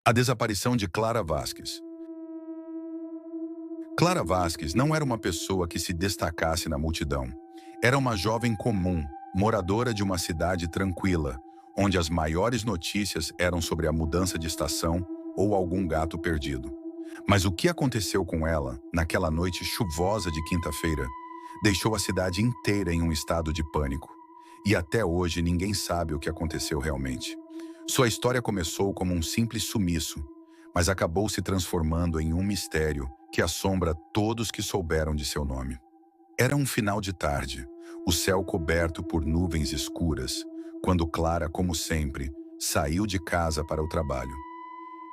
A desaparição de Clara Vasquez. Clara Vasquez não era uma pessoa que se destacasse na multidão. Era uma jovem comum, moradora de uma cidade tranquila, onde as maiores notícias eram sobre a mudança de estação ou algum gato perdido. Mas o que aconteceu com ela, naquela noite chuvosa de quinta-feira, deixou a cidade inteira em um estado de pânico. E até hoje ninguém sabe o que aconteceu realmente. Sua história começou como um simples sumiço, mas acabou se transformando em um mistério que assombra todos que souberam de seu nome. Era um final de tarde, o céu coberto por nuvens escuras, quando Clara, como sempre, saiu de casa para o trabalho.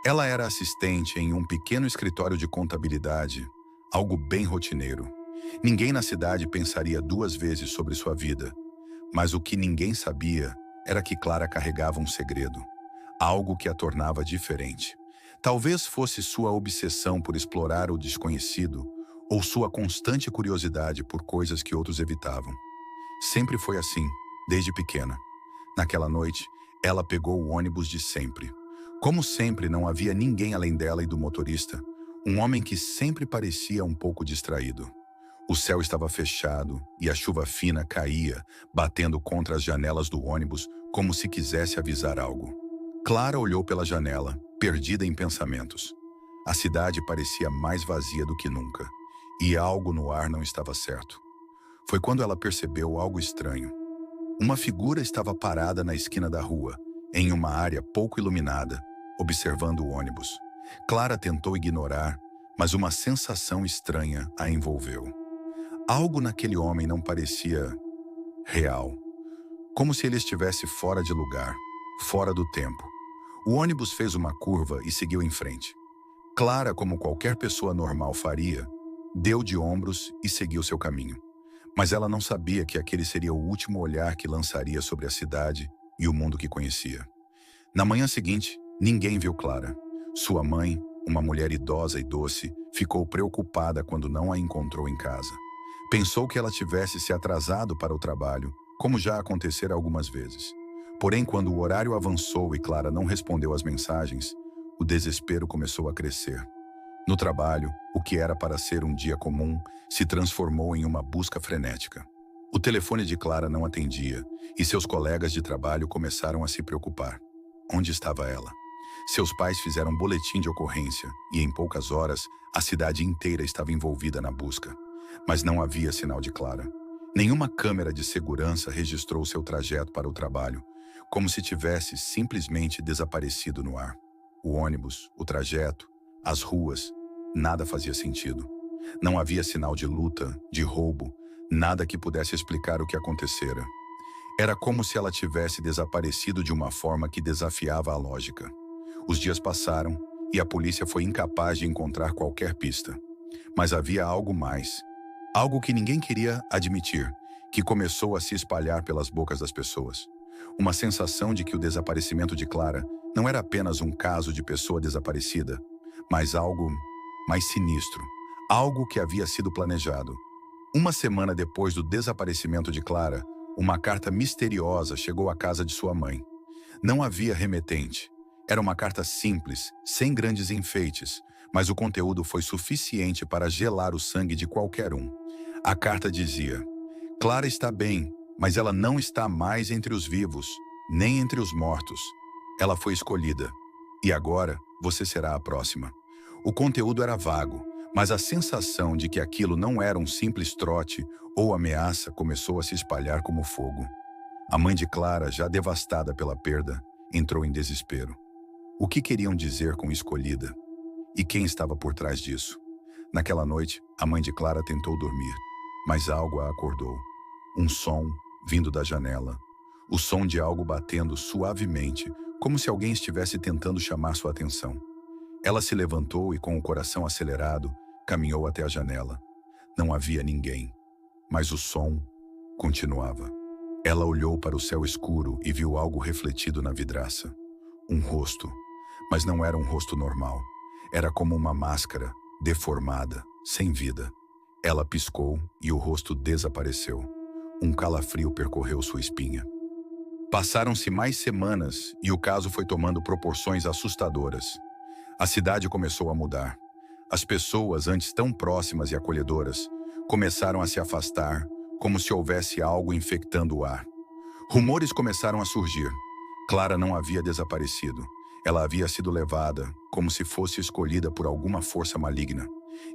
Ela era assistente em um pequeno escritório de contabilidade, algo bem rotineiro. Ninguém na cidade pensaria duas vezes sobre sua vida, mas o que ninguém sabia era que Clara carregava um segredo, algo que a tornava diferente. Talvez fosse sua obsessão por explorar o desconhecido ou sua constante curiosidade por coisas que outros evitavam. Sempre foi assim, desde pequena. Naquela noite, ela pegou o ônibus de sempre. Como sempre, não havia ninguém além dela e do motorista, um homem que sempre parecia um pouco distraído. O céu estava fechado e a chuva fina caía, batendo contra as janelas do ônibus como se quisesse avisar algo. Clara olhou pela janela, perdida em pensamentos. A cidade parecia mais vazia do que nunca, e algo no ar não estava certo. Foi quando ela percebeu algo estranho. Uma figura estava parada na esquina da rua, em uma área pouco iluminada, observando o ônibus. Clara tentou ignorar, mas uma sensação estranha a envolveu. Algo naquele homem não parecia real, como se ele estivesse fora de lugar, fora do tempo. O ônibus fez uma curva e seguiu em frente. Clara, como qualquer pessoa normal faria, deu de ombros e seguiu seu caminho. Mas ela não sabia que aquele seria o último olhar que lançaria sobre a cidade e o mundo que conhecia. Na manhã seguinte, ninguém viu Clara. Sua mãe, uma mulher idosa e doce, ficou preocupada quando não a encontrou em casa. Pensou que ela tivesse se atrasado para o trabalho, como já acontecera algumas vezes. Porém, quando o horário avançou e Clara não respondeu às mensagens, o desespero começou a crescer. No trabalho, o que era para ser um dia comum se transformou em uma busca frenética. O telefone de Clara não atendia e seus colegas de trabalho começaram a se preocupar. Onde estava ela? Seus pais fizeram um boletim de ocorrência e, em poucas horas, a cidade inteira estava envolvida na busca. Mas não havia sinal de Clara. Nenhuma câmera de segurança registrou seu trajeto para o trabalho, como se tivesse simplesmente desaparecido no ar. O ônibus, o trajeto, as ruas, nada fazia sentido. Não havia sinal de luta, de roubo, nada que pudesse explicar o que acontecera. Era como se ela tivesse desaparecido de uma forma que desafiava a lógica. Os dias passaram e a polícia foi incapaz de encontrar qualquer pista. Mas havia algo mais. Algo que ninguém queria admitir, que começou a se espalhar pelas bocas das pessoas. Uma sensação de que o desaparecimento de Clara não era apenas um caso de pessoa desaparecida, mas algo mais sinistro, algo que havia sido planejado. Uma semana depois do desaparecimento de Clara, uma carta misteriosa chegou à casa de sua mãe. Não havia remetente. Era uma carta simples, sem grandes enfeites, mas o conteúdo foi suficiente para gelar o sangue de qualquer um. A carta dizia: Clara está bem, mas ela não está mais entre os vivos, nem entre os mortos. Ela foi escolhida. E agora, você será a próxima. O conteúdo era vago, mas a sensação de que aquilo não era um simples trote ou ameaça começou a se espalhar como fogo. A mãe de Clara, já devastada pela perda, entrou em desespero. O que queriam dizer com escolhida? E quem estava por trás disso? Naquela noite, a mãe de Clara tentou dormir, mas algo a acordou. Um som vindo da janela. O som de algo batendo suavemente, como se alguém estivesse tentando chamar sua atenção. Ela se levantou e, com o coração acelerado, caminhou até a janela. Não havia ninguém, mas o som continuava. Ela olhou para o céu escuro e viu algo refletido na vidraça. Um rosto, mas não era um rosto normal. Era como uma máscara, deformada, sem vida. Ela piscou e o rosto desapareceu. Um calafrio percorreu sua espinha. Passaram-se mais semanas e o caso foi tomando proporções assustadoras. A cidade começou a mudar. As pessoas, antes tão próximas e acolhedoras, começaram a se afastar, como se houvesse algo infectando o ar. Rumores começaram a surgir. Clara não havia desaparecido. Ela havia sido levada, como se fosse escolhida por alguma força maligna.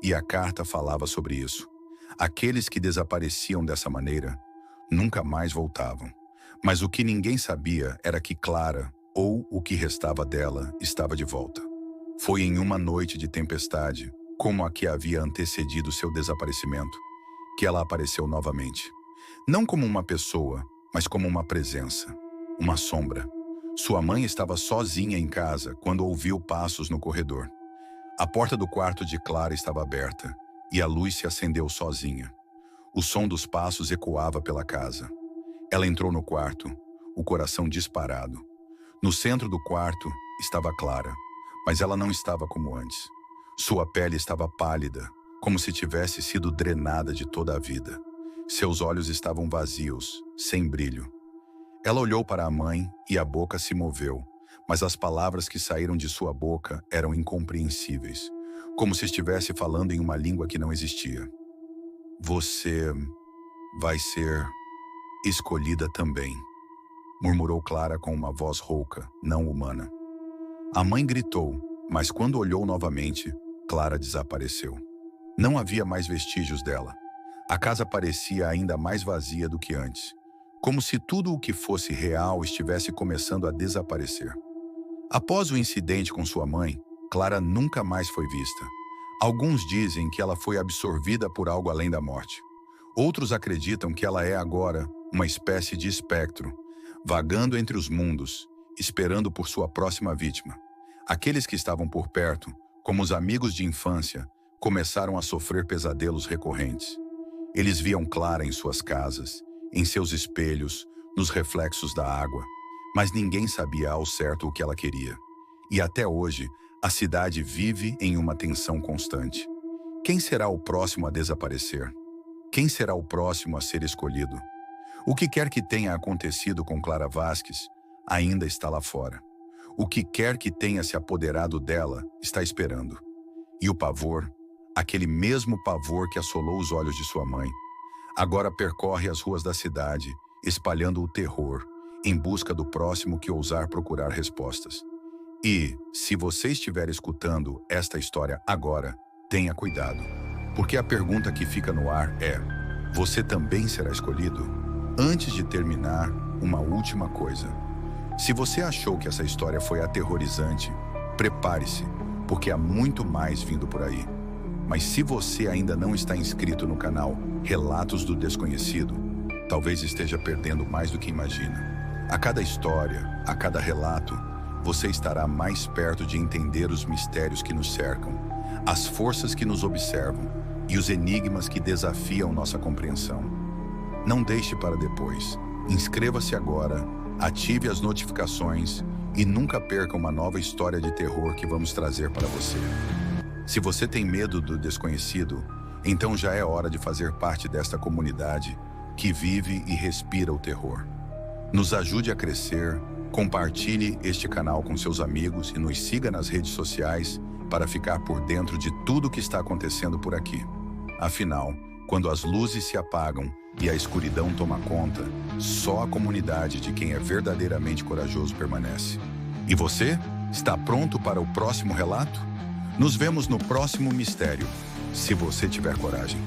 E a carta falava sobre isso. Aqueles que desapareciam dessa maneira nunca mais voltavam. Mas o que ninguém sabia era que Clara, ou o que restava dela, estava de volta. Foi em uma noite de tempestade, como a que havia antecedido seu desaparecimento, que ela apareceu novamente. Não como uma pessoa, mas como uma presença, uma sombra. Sua mãe estava sozinha em casa quando ouviu passos no corredor. A porta do quarto de Clara estava aberta e a luz se acendeu sozinha. O som dos passos ecoava pela casa. Ela entrou no quarto, o coração disparado. No centro do quarto estava Clara, mas ela não estava como antes. Sua pele estava pálida, como se tivesse sido drenada de toda a vida. Seus olhos estavam vazios, sem brilho. Ela olhou para a mãe e a boca se moveu, mas as palavras que saíram de sua boca eram incompreensíveis, como se estivesse falando em uma língua que não existia. Você vai ser escolhida também, murmurou Clara com uma voz rouca, não humana. A mãe gritou, mas quando olhou novamente, Clara desapareceu. Não havia mais vestígios dela. A casa parecia ainda mais vazia do que antes, como se tudo o que fosse real estivesse começando a desaparecer. Após o incidente com sua mãe, Clara nunca mais foi vista. Alguns dizem que ela foi absorvida por algo além da morte. Outros acreditam que ela é agora uma espécie de espectro, vagando entre os mundos, esperando por sua próxima vítima. Aqueles que estavam por perto, como os amigos de infância, começaram a sofrer pesadelos recorrentes. Eles viam Clara em suas casas, em seus espelhos, nos reflexos da água, mas ninguém sabia ao certo o que ela queria. E até hoje, a cidade vive em uma tensão constante. Quem será o próximo a desaparecer? Quem será o próximo a ser escolhido? O que quer que tenha acontecido com Clara Vasquez, ainda está lá fora. O que quer que tenha se apoderado dela, está esperando. E o pavor, aquele mesmo pavor que assolou os olhos de sua mãe, agora percorre as ruas da cidade, espalhando o terror, em busca do próximo que ousar procurar respostas. E, se você estiver escutando esta história agora, tenha cuidado, porque a pergunta que fica no ar é: você também será escolhido? Antes de terminar, uma última coisa. Se você achou que essa história foi aterrorizante, prepare-se, porque há muito mais vindo por aí. Mas se você ainda não está inscrito no canal Relatos do Desconhecido, talvez esteja perdendo mais do que imagina. A cada história, a cada relato, você estará mais perto de entender os mistérios que nos cercam, as forças que nos observam e os enigmas que desafiam nossa compreensão. Não deixe para depois. Inscreva-se agora, ative as notificações e nunca perca uma nova história de terror que vamos trazer para você. Se você tem medo do desconhecido, então já é hora de fazer parte desta comunidade que vive e respira o terror. Nos ajude a crescer, compartilhe este canal com seus amigos e nos siga nas redes sociais para ficar por dentro de tudo o que está acontecendo por aqui. Afinal, quando as luzes se apagam e a escuridão toma conta, só a comunidade de quem é verdadeiramente corajoso permanece. E você? Está pronto para o próximo relato? Nos vemos no próximo mistério, se você tiver coragem.